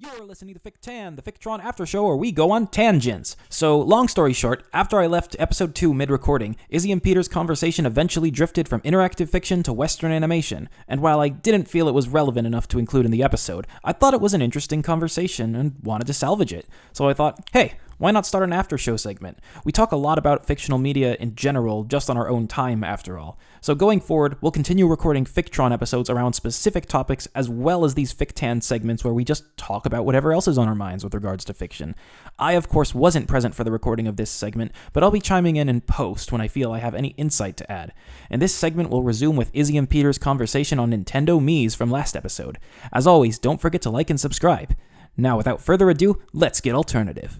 You're listening to Fic.tan, the Fictron aftershow where we go on tangents. So, long story short, after I left episode 2 mid-recording, Izzy and Peter's conversation eventually drifted from interactive fiction to Western animation, and while I didn't feel it was relevant enough to include in the episode, I thought it was an interesting conversation and wanted to salvage it. So I thought, hey, why not start an after-show segment? We talk a lot about fictional media in general, just on our own time, after all. So going forward, we'll continue recording Fictron episodes around specific topics, as well as these Fic.tan segments where we just talk about whatever else is on our minds with regards to fiction. I, of course, wasn't present for the recording of this segment, but I'll be chiming in post when I feel I have any insight to add. And this segment will resume with Izzy and Peter's conversation on Nintendo Mii's from last episode. As always, don't forget to like and subscribe. Now, without further ado, let's get alternative.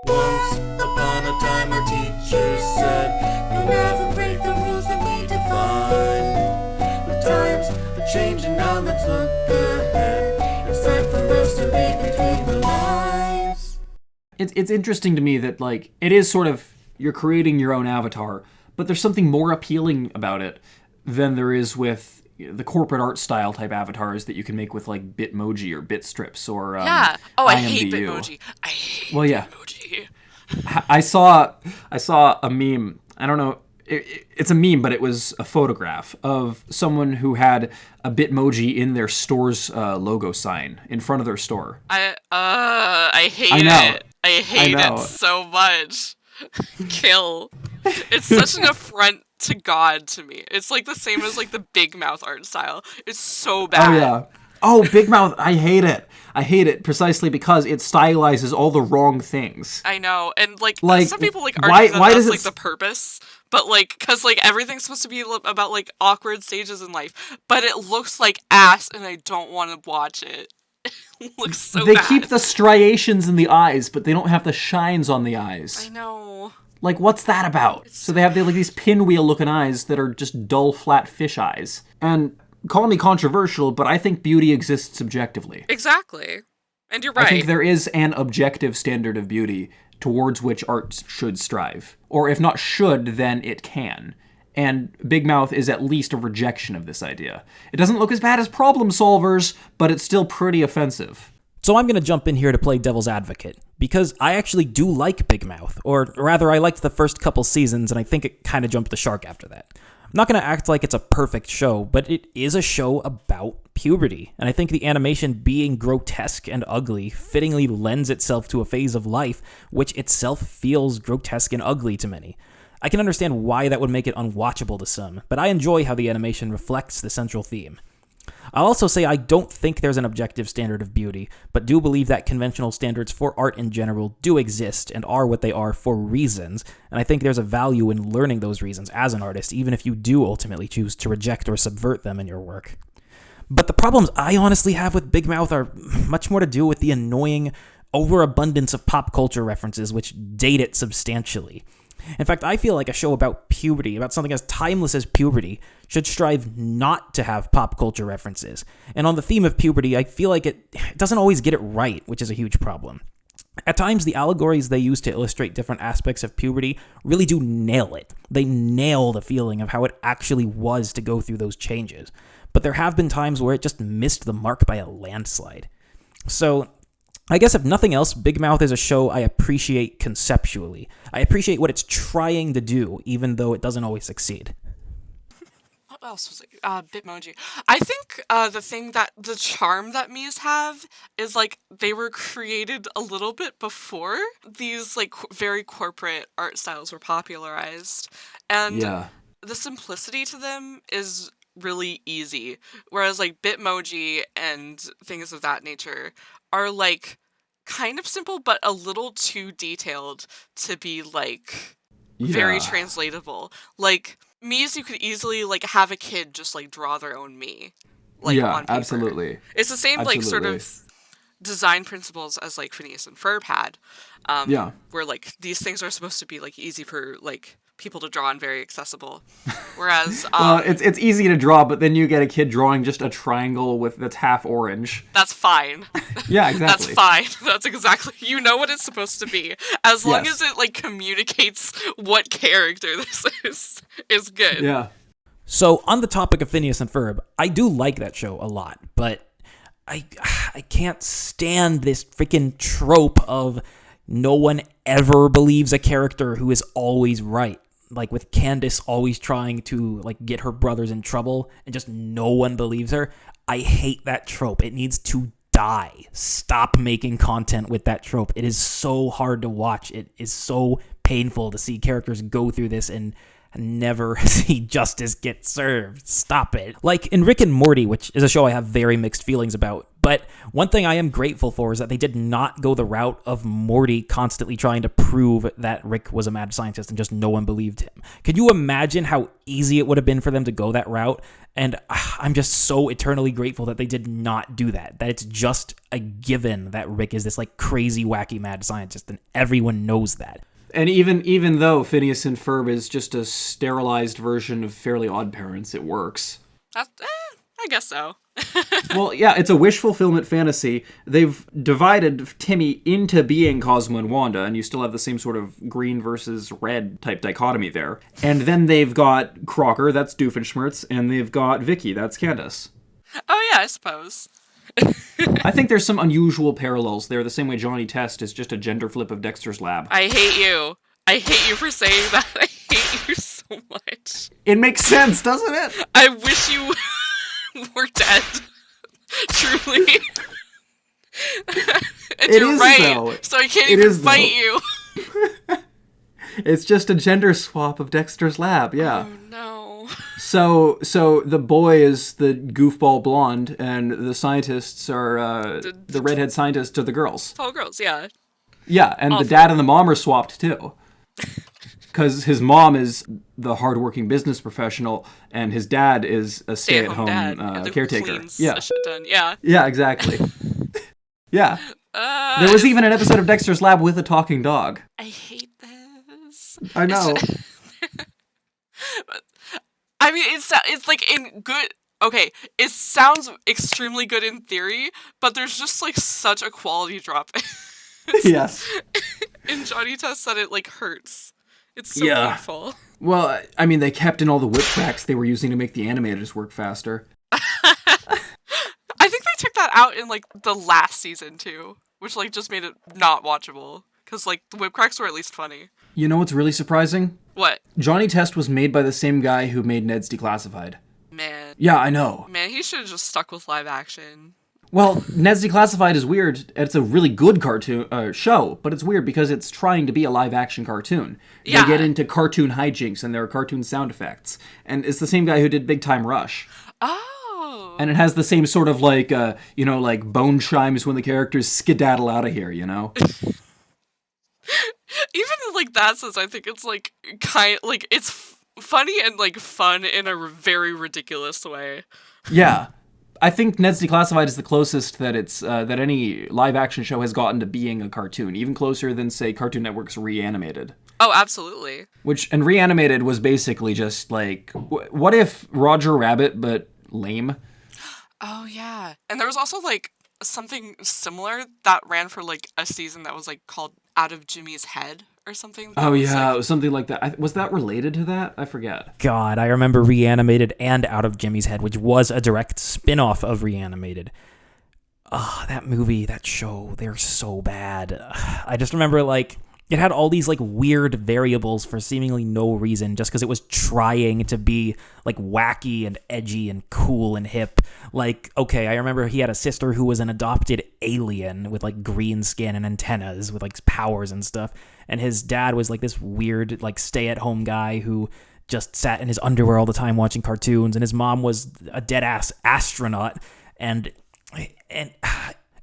Once upon a time our teacher said, "You'll never break the rules that we define. The times are changing now, let's look ahead. It's time for us to read between the lines." It's interesting to me that, like, it is sort of, you're creating your own avatar, but there's something more appealing about it than there is with the corporate art style type avatars that you can make with, like, Bitmoji or Bitstrips or yeah. Oh, I hate IMVU. Bitmoji. I hate Bitmoji. I saw a meme. I don't know. It's a meme, but it was a photograph of someone who had a Bitmoji in their store's logo sign in front of their store. I hate it. I hate it so much. Kill. It's such an affront to God to me. It's like the same as like the Big Mouth art style. It's so bad. Oh yeah. Oh, Big Mouth, I hate it. I hate it precisely because it stylizes all the wrong things. I know, and like some people like why argue that that's does like the purpose, but like because like everything's supposed to be about like awkward stages in life, but it looks like ass, and I don't want to watch it. It looks so bad. They keep the striations in the eyes, but they don't have the shines on the eyes. I know. Like, what's that about? So they have like these pinwheel-looking eyes that are just dull, flat fish eyes. And call me controversial, but I think beauty exists subjectively. Exactly. And you're right. I think there is an objective standard of beauty towards which art should strive. Or if not should, then it can. And Big Mouth is at least a rejection of this idea. It doesn't look as bad as Problem Solvers, but it's still pretty offensive. So I'm going to jump in here to play devil's advocate, because I actually do like Big Mouth, or rather I liked the first couple seasons, and I think it kind of jumped the shark after that. I'm not going to act like it's a perfect show, but it is a show about puberty, and I think the animation being grotesque and ugly fittingly lends itself to a phase of life which itself feels grotesque and ugly to many. I can understand why that would make it unwatchable to some, but I enjoy how the animation reflects the central theme. I'll also say I don't think there's an objective standard of beauty, but do believe that conventional standards for art in general do exist and are what they are for reasons, and I think there's a value in learning those reasons as an artist, even if you do ultimately choose to reject or subvert them in your work. But the problems I honestly have with Big Mouth are much more to do with the annoying overabundance of pop culture references which date it substantially. In fact, I feel like a show about puberty, about something as timeless as puberty, should strive not to have pop culture references. And on the theme of puberty, I feel like it doesn't always get it right, which is a huge problem. At times, the allegories they use to illustrate different aspects of puberty really do nail it. They nail the feeling of how it actually was to go through those changes. But there have been times where it just missed the mark by a landslide. So I guess if nothing else, Big Mouth is a show I appreciate conceptually. I appreciate what it's trying to do, even though it doesn't always succeed. What else was it? Bitmoji. I think the charm that Mii's have is like they were created a little bit before these like very corporate art styles were popularized. And the simplicity to them is really easy. Whereas like Bitmoji and things of that nature are like kind of simple but a little too detailed to be like very translatable. Like Mii's, you could easily like have a kid just like draw their own Mii, like on paper. Absolutely. It's the same like sort of design principles as like Phineas and Ferb had, where like these things are supposed to be like easy for like people to draw and very accessible. Whereas well, it's easy to draw, but then you get a kid drawing just a triangle that's half orange. That's fine. Yeah, exactly. That's fine. That's exactly, you know what it's supposed to be. As long as it like communicates what character this is good. Yeah. So on the topic of Phineas and Ferb, I do like that show a lot, but I can't stand this freaking trope of no one ever believes a character who is always right. Like with Candace always trying to like get her brothers in trouble and just no one believes her. I hate that trope. It needs to die. Stop making content with that trope. It is so hard to watch. It is so painful to see characters go through this and never see justice get served. Stop it. Like in Rick and Morty, which is a show I have very mixed feelings about, but one thing I am grateful for is that they did not go the route of Morty constantly trying to prove that Rick was a mad scientist and just no one believed him. Can you imagine how easy it would have been for them to go that route? And I'm just so eternally grateful that they did not do that. That it's just a given that Rick is this like crazy, wacky, mad scientist, and everyone knows that. And even though Phineas and Ferb is just a sterilized version of Fairly Odd Parents, it works. I guess so. Well, yeah, it's a wish fulfillment fantasy. They've divided Timmy into being Cosmo and Wanda, and you still have the same sort of green versus red type dichotomy there. And then they've got Crocker, that's Doofenshmirtz, and they've got Vicky, that's Candace. Oh yeah, I suppose. I think there's some unusual parallels there, the same way Johnny Test is just a gender flip of Dexter's Lab. I hate you. I hate you for saying that. I hate you so much. It makes sense, doesn't it? I wish you were dead. Truly. And It you're is, right, though. so I can't It even is, fight though. you. It's just a gender swap of Dexter's Lab, yeah. Oh no. So the boy is the goofball blonde, and the scientists are the redhead scientists are the girls. Tall girls, yeah. Yeah, and All the four. dad and the mom are swapped too, because his mom is the hardworking business professional, and his dad is a Stay-at-home stay-at-home dad. caretaker. Cleans Yeah, a shit ton. Yeah. yeah, exactly. Yeah, there was even an episode of Dexter's Lab with a talking dog. I hate this. I know. I mean, it's like in good. Okay, it sounds extremely good in theory, but there's just like such a quality drop Yes. in Johnny Test that it like hurts. It's so Yeah. painful. Well, I mean, they kept in all the whip cracks they were using to make the animators work faster. I think they took that out in like the last season too, which like just made it not watchable because like the whip cracks were at least funny. You know what's really surprising? What? Johnny Test was made by the same guy who made Ned's Declassified. Man, Yeah, I know. he should have just stuck with live action. Well, Ned's Declassified is weird. It's a really good cartoon show, but it's weird because it's trying to be a live-action cartoon. Yeah. They get into cartoon hijinks, and there are cartoon sound effects. And it's the same guy who did Big Time Rush. Oh. And it has the same sort of, like, like bone chimes when the characters skedaddle out of here, you know? Even in like that sense, I think it's like it's funny and like fun in a very ridiculous way. Yeah. I think Ned's Declassified is the closest that it's that any live-action show has gotten to being a cartoon, even closer than, say, Cartoon Network's Reanimated. Oh, absolutely. And Reanimated was basically just like, what if Roger Rabbit, but lame? Oh yeah, and there was also like something similar that ran for like a season that was like called Out of Jimmy's Head or something. Oh yeah, it was something like that. Was that related to that? I forget. God, I remember Reanimated and Out of Jimmy's Head, which was a direct spin-off of Reanimated. That movie, that show, they're so bad. I just remember, like, it had all these, like, weird variables for seemingly no reason, just because it was trying to be, like, wacky and edgy and cool and hip. Like, okay, I remember he had a sister who was an adopted alien with, like, green skin and antennas with, like, powers and stuff. And his dad was, like, this weird, like, stay-at-home guy who just sat in his underwear all the time watching cartoons. And his mom was a dead-ass astronaut. And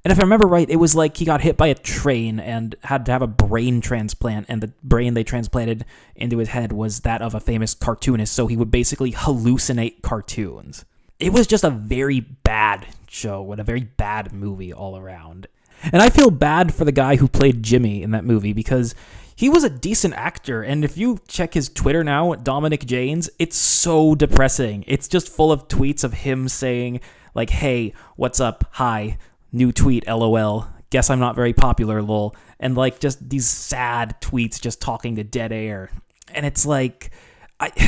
if I remember right, it was like he got hit by a train and had to have a brain transplant, and the brain they transplanted into his head was that of a famous cartoonist, so he would basically hallucinate cartoons. It was just a very bad show and a very bad movie all around. And I feel bad for the guy who played Jimmy in that movie because he was a decent actor, and if you check his Twitter now, Dominic Janes, it's so depressing. It's just full of tweets of him saying, like, hey, what's up, hi, new tweet, LOL. Guess I'm not very popular, lol. And like just these sad tweets just talking to dead air. And it's like,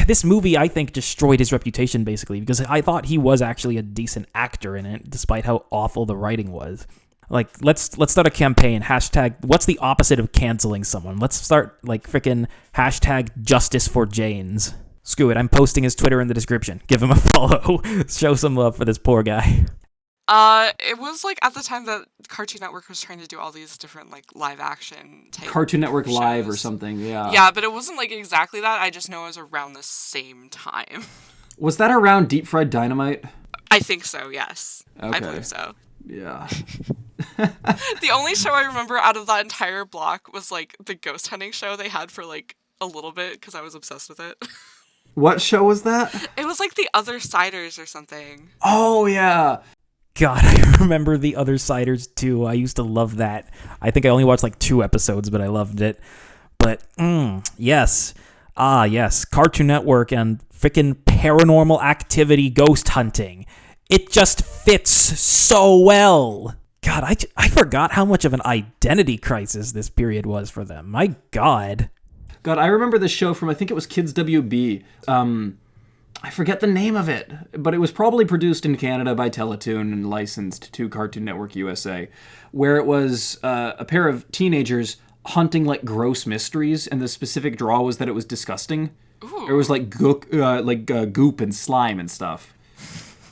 This movie, I think, destroyed his reputation, basically, because I thought he was actually a decent actor in it, despite how awful the writing was. Like, let's start a campaign, hashtag, what's the opposite of canceling someone? Let's start, like, frickin' hashtag justice for Janes. Screw it, I'm posting his Twitter in the description. Give him a follow. Show some love for this poor guy. It was, like, at the time that Cartoon Network was trying to do all these different, like, live-action type Cartoon Network shows. Live or something, yeah. Yeah, but it wasn't, like, exactly that. I just know it was around the same time. Was that around Deep Fried Dynamite? I think so, yes. Okay. I believe so. Yeah. The only show I remember out of that entire block was, like, the ghost hunting show they had for, like, a little bit, because I was obsessed with it. What show was that? It was, like, The Other Siders or something. Oh, yeah. God, I remember The Other Siders too. I used to love that. I think I only watched like 2 episodes, but I loved it. But, yes. Ah, yes. Cartoon Network and frickin' Paranormal Activity ghost hunting. It just fits so well. God, I forgot how much of an identity crisis this period was for them. My God. God, I remember this show from, I think it was Kids WB. I forget the name of it, but it was probably produced in Canada by Teletoon and licensed to Cartoon Network USA, where it was a pair of teenagers hunting like gross mysteries, and the specific draw was that it was disgusting. Ooh. It was like goop and slime and stuff,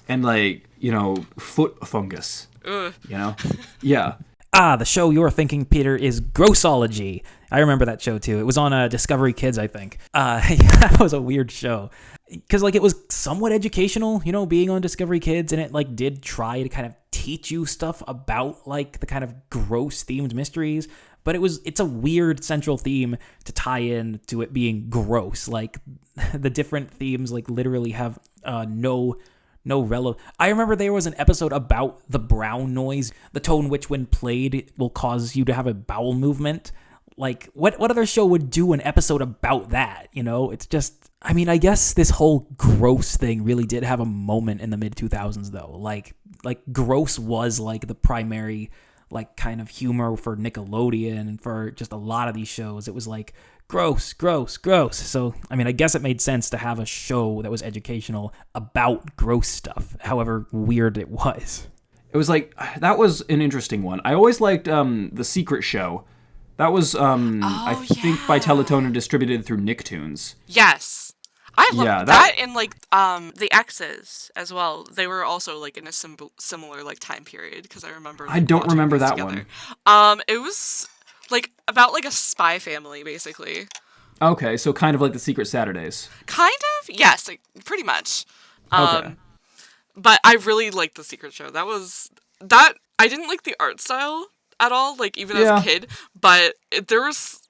and like, you know, foot fungus. Ugh. You know, yeah. Ah, the show you're thinking, Peter, is Grossology. I remember that show too. It was on Discovery Kids, I think. That was a weird show. Because, like, it was somewhat educational, you know, being on Discovery Kids, and it, like, did try to kind of teach you stuff about, like, the kind of gross-themed mysteries, but it's a weird central theme to tie in to it being gross. Like, the different themes, like, literally have no relevance. I remember there was an episode about the brown noise, the tone which, when played, will cause you to have a bowel movement. Like, what other show would do an episode about that, you know? It's just... I mean, I guess this whole gross thing really did have a moment in the mid-2000s, though. Like gross was, like, the primary, like, kind of humor for Nickelodeon and for just a lot of these shows. It was, like, gross, gross, gross. So, I mean, I guess it made sense to have a show that was educational about gross stuff, however weird it was. It was, like, that was an interesting one. I always liked The Secret Show. That was, I think, by Teletoon and distributed through Nicktoons. Yes. I love that and, like, the X's as well. They were also, like, in a similar, like, time period, because I remember, like, I don't remember that together. one. It was, like, about, like, a spy family, basically. Okay, so kind of like the Secret Saturdays. Kind of? Yes, like, pretty much. Okay. But I really liked The Secret Show. I didn't like the art style at all, like, even as a kid, but there was...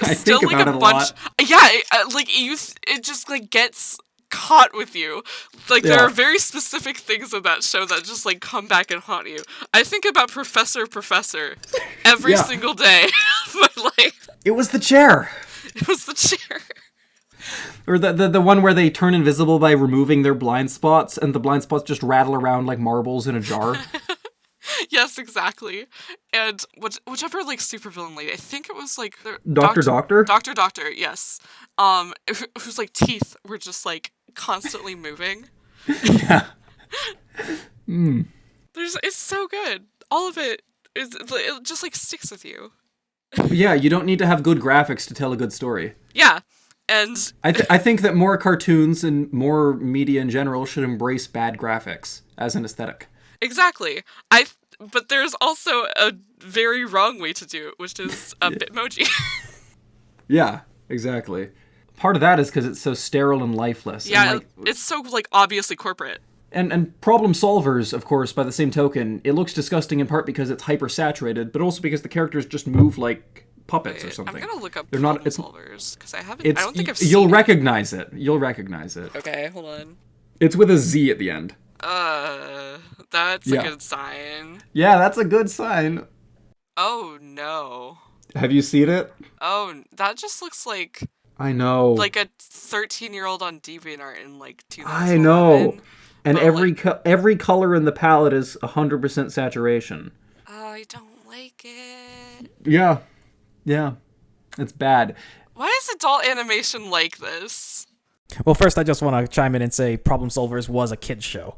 I still think like about a it bunch. lot. Yeah, it just like gets caught with you. Like there are very specific things in that show that just like come back and haunt you. I think about Professor every single day of my life. It was the chair. It was the chair. Or the one where they turn invisible by removing their blind spots, and the blind spots just rattle around like marbles in a jar. Yes, exactly. And whichever, like, supervillain lady, I think it was, like... Doctor? Doctor, yes. Whose, like, teeth were just, like, constantly moving. Yeah. It's so good. All of it just, like, sticks with you. Yeah, you don't need to have good graphics to tell a good story. Yeah, and... I think that more cartoons and more media in general should embrace bad graphics as an aesthetic. Exactly. But there's also a very wrong way to do it, which is a Bitmoji. Yeah, exactly. Part of that is because it's so sterile and lifeless. Yeah, and it's so, like, obviously corporate. And problem solvers, of course, by the same token, it looks disgusting in part because it's hyper-saturated, but also because the characters just move like puppets or something. I'm gonna look up They're problem not, solvers, because I don't think I've seen You'll it. recognize it. You'll recognize it. Okay, hold on. It's with a Z at the end. That's a good sign. Yeah, that's a good sign. Oh, no. Have you seen it? Oh, that just looks like... I know. Like a 13-year-old on DeviantArt in, like, 2011. I know. And but, every color in the palette is 100% saturation. I don't like it. Yeah. Yeah. It's bad. Why is adult animation like this? Well, first, I just want to chime in and say Problem Solvers was a kid's show.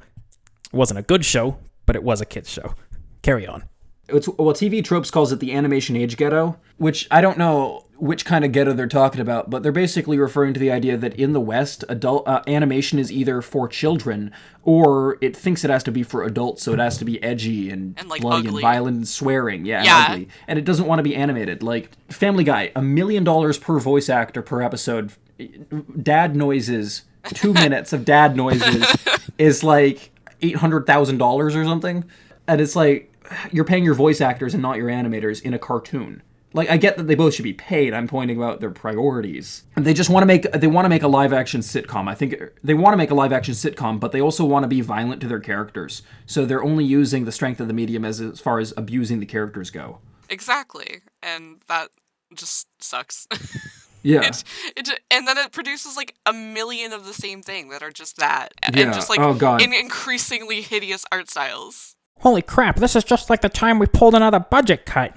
It wasn't a good show, but it was a kid's show. Carry on. Well, TV Tropes calls it the animation age ghetto, which I don't know which kind of ghetto they're talking about, but they're basically referring to the idea that in the West, adult animation is either for children or it thinks it has to be for adults, so it has to be edgy and like, bloody ugly. and violent and swearing. Yeah, Yeah. ugly. And it doesn't want to be animated. Like Family Guy, $1 million per voice actor per episode. Dad noises, 2 minutes of dad noises is like $800,000 or something. And it's like, you're paying your voice actors and not your animators in a cartoon. Like, I get that they both should be paid. I'm pointing out their priorities. And they just want to make a live action sitcom. I think they want to make a live action sitcom, but they also want to be violent to their characters. So they're only using the strength of the medium as far as abusing the characters go. Exactly. And that just sucks. Yeah. And then it produces like 1 million of the same thing that are just that. Yeah. And just like Oh, God. in increasingly hideous art styles. Holy crap, this is just like the time we pulled another budget cut.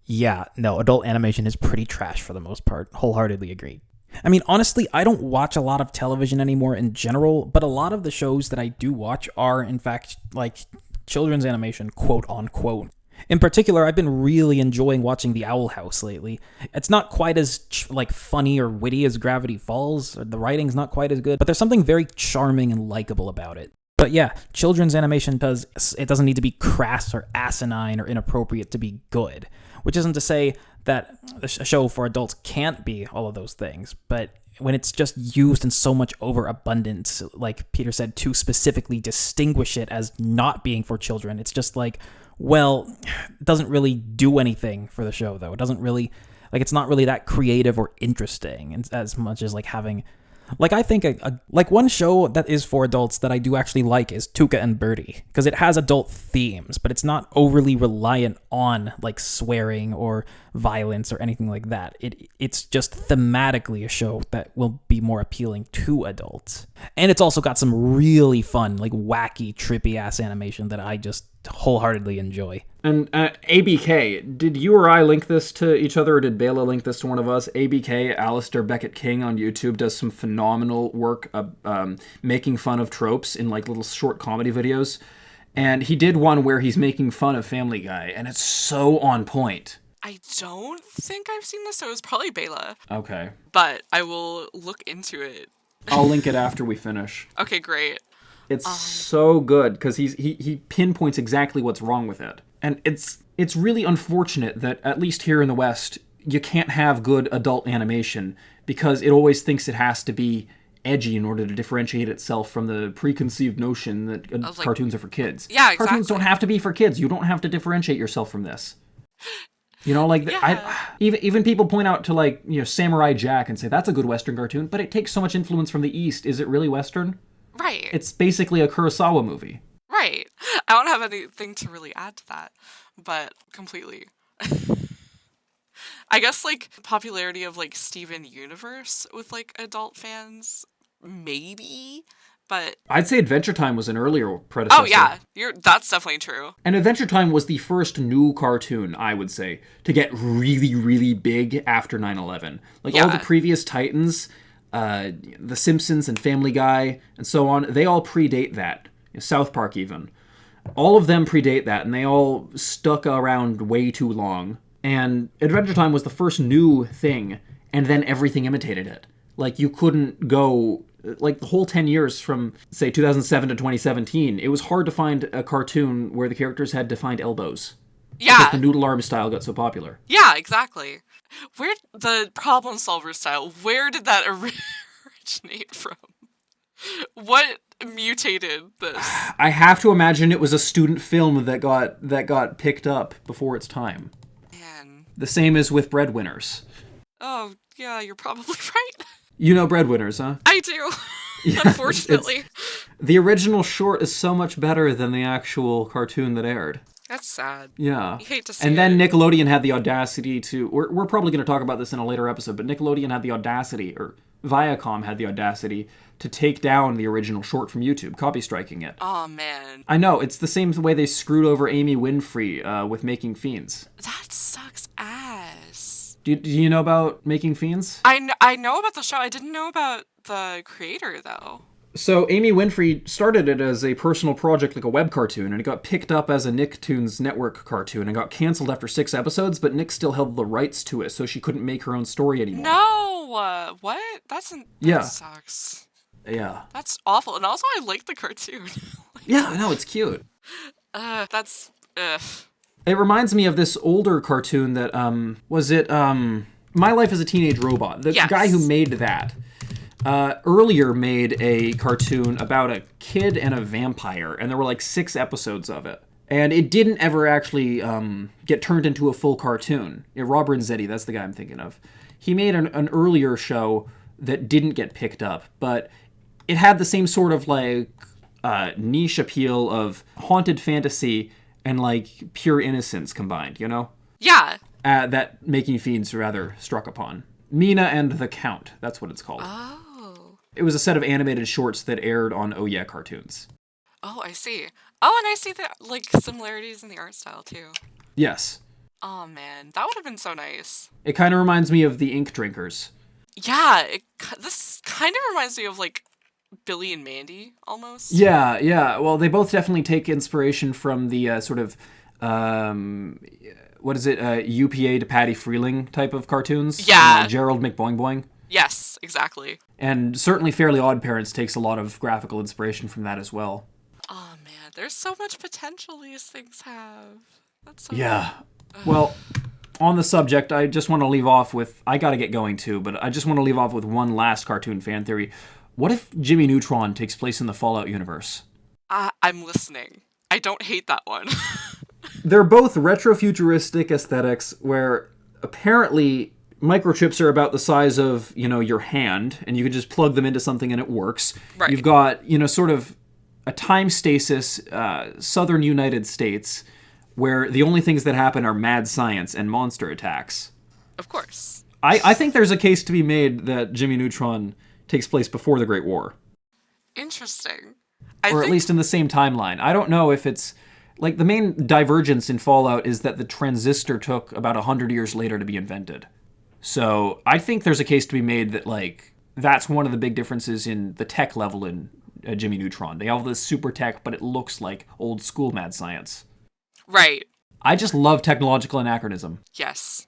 Yeah, no, adult animation is pretty trash for the most part. Wholeheartedly agree. I mean, honestly, I don't watch a lot of television anymore in general, but a lot of the shows that I do watch are, in fact, like children's animation, quote unquote. In particular, I've been really enjoying watching The Owl House lately. It's not quite as like funny or witty as Gravity Falls, or the writing's not quite as good, but there's something very charming and likable about it. But yeah, children's animation doesn't need to be crass or asinine or inappropriate to be good. Which isn't to say that a show for adults can't be all of those things, but when it's just used in so much overabundance, like Peter said, to specifically distinguish it as not being for children, it's just like, well, it doesn't really do anything for the show, though. It doesn't really, like, it's not really that creative or interesting as much as like having... Like, I think like one show that is for adults that I do actually like is Tuca and Birdie, because it has adult themes, but it's not overly reliant on like swearing or violence or anything like that. It's just thematically a show that will be more appealing to adults. And it's also got some really fun, like wacky, trippy ass animation that I just wholeheartedly enjoy. And ABK, did you or I link this to each other, or did Béla link this to one of us? ABK, Alistair Beckett King on YouTube, does some phenomenal work making fun of tropes in like little short comedy videos. And he did one where he's making fun of Family Guy, and it's so on point. I don't think I've seen this, so it was probably Béla. Okay. But I will look into it. I'll link it after we finish. Okay, great. It's so good, because he pinpoints exactly what's wrong with it. And it's really unfortunate that, at least here in the West, you can't have good adult animation, because it always thinks it has to be edgy in order to differentiate itself from the preconceived notion that cartoons are for kids. Yeah, exactly. Cartoons don't have to be for kids. You don't have to differentiate yourself from this. You know, like, Yeah. even people point out to, like, you know, Samurai Jack and say, that's a good Western cartoon, but it takes so much influence from the East. Is it really Western? Right. It's basically a Kurosawa movie. Right. I don't have anything to really add to that, but completely. I guess, like, popularity of, like, Steven Universe with, like, adult fans, maybe, but... I'd say Adventure Time was an earlier predecessor. Oh, yeah. That's definitely true. And Adventure Time was the first new cartoon, I would say, to get really, really big after 9/11. Like, all the previous Titans, The Simpsons and Family Guy, and so on, they all predate that. South Park, even. All of them predate that, and they all stuck around way too long. And Adventure Time was the first new thing, and then everything imitated it. Like, you couldn't go... Like, the whole 10 years from, say, 2007 to 2017, it was hard to find a cartoon where the characters had defined elbows. Yeah. Because the Noodle Arm style got so popular. Yeah, exactly. Where the problem solver style, where did that originate from? What mutated this? I have to imagine it was a student film that got picked up before its time. Man. The same as with Breadwinners. Oh, yeah, you're probably right. You know Breadwinners, huh? I do. Yeah, Unfortunately. The original short is so much better than the actual cartoon that aired. That's sad. Yeah. You hate to see And then it. Nickelodeon had the audacity to... We're probably going to talk about this in a later episode, but Nickelodeon had the audacity, or Viacom had the audacity, to take down the original short from YouTube, copy striking it. Oh, man. I know, it's the same way they screwed over Amy Winfrey with Making Fiends. That sucks ass. Do you know about Making Fiends? I know about the show. I didn't know about the creator, though. So Amy Winfrey started it as a personal project, like a web cartoon, and it got picked up as a Nicktoons Network cartoon and got canceled after 6 episodes, but Nick still held the rights to it, so she couldn't make her own story anymore. No! What? That sucks. Yeah. That's awful. And also, I like the cartoon. Yeah, I know, it's cute. That's... Ugh. It reminds me of this older cartoon that, My Life as a Teenage Robot. The guy who made that earlier made a cartoon about a kid and a vampire, and there were like 6 episodes of it. And it didn't ever actually get turned into a full cartoon. Rob Renzetti, that's the guy I'm thinking of. He made an earlier show that didn't get picked up, but it had the same sort of like niche appeal of haunted fantasy and like pure innocence combined, you know? Yeah. That Making Fiends rather struck upon. Mina and the Count, that's what it's called. Oh. It was a set of animated shorts that aired on Oh Yeah Cartoons. Oh, I see. Oh, and I see the like similarities in the art style too. Yes. Oh man, that would have been so nice. It kind of reminds me of the Ink Drinkers. Yeah, this kind of reminds me of like Billy and Mandy almost. Yeah. Well, they both definitely take inspiration from the sort of UPA to Patty Freeling type of cartoons. Yeah. Gerald McBoing Boing. Yes, exactly. And certainly Fairly Odd Parents takes a lot of graphical inspiration from that as well. Oh man, there's so much potential these things have. That's so Yeah. Well, on the subject, I just want to leave off with, I gotta get going too, but I just want to leave off with one last cartoon fan theory. What if Jimmy Neutron takes place in the Fallout universe? I'm listening. I don't hate that one. They're both retrofuturistic aesthetics where apparently microchips are about the size of, your hand, and you can just plug them into something and it works. Right. You've got, sort of a time stasis, southern United States, where the only things that happen are mad science and monster attacks. Of course. I think there's a case to be made that Jimmy Neutron takes place before the Great War. Interesting. Or at least in the same timeline. I don't know if it's... Like, the main divergence in Fallout is that the transistor took about 100 years later to be invented. So I think there's a case to be made that, like, that's one of the big differences in the tech level in Jimmy Neutron. They have this super tech, but it looks like old school mad science. Right. I just love technological anachronism. Yes.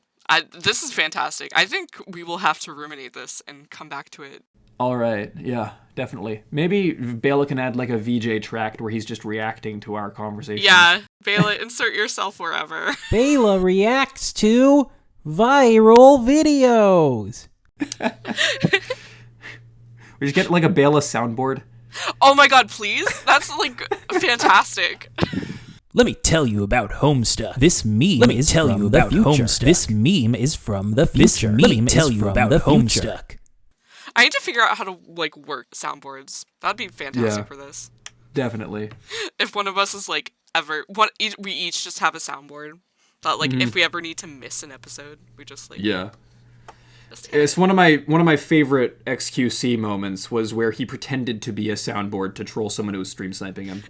This is fantastic. I think we will have to ruminate this and come back to it. All right. Yeah, definitely. Maybe Béla can add like a VJ track where he's just reacting to our conversation. Yeah. Béla, insert yourself wherever. Béla reacts to viral videos. We just get like a Béla soundboard. Oh my god, please? That's like fantastic. Let me tell you about Homestuck. This meme is from the future. This meme is from the future. Let me tell you about Homestuck. I need to figure out how to like work soundboards. That'd be fantastic for this. Definitely. If one of us is like we each just have a soundboard. That like if we ever need to miss an episode, we just like It's one of my favorite XQC moments was where he pretended to be a soundboard to troll someone who was stream sniping him.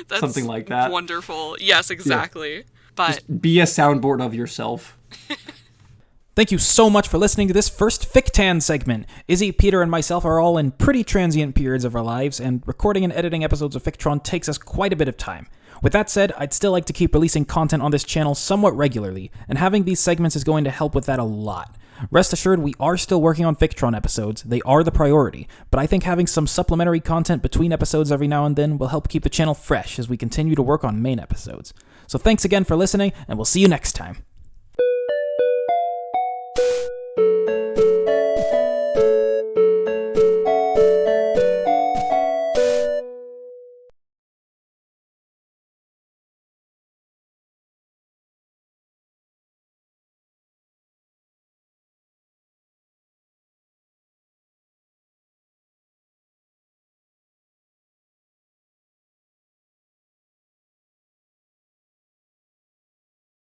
That's something like that. Wonderful. Yes, exactly. Yeah. But just be a soundboard of yourself. Thank you so much for listening to this first fic.tan segment. Izzy, Peter, and myself are all in pretty transient periods of our lives, and recording and editing episodes of Fictron takes us quite a bit of time. With that said, I'd still like to keep releasing content on this channel somewhat regularly, and having these segments is going to help with that a lot. Rest assured, we are still working on Fictron episodes. They are the priority, but I think having some supplementary content between episodes every now and then will help keep the channel fresh as we continue to work on main episodes. So thanks again for listening, and we'll see you next time.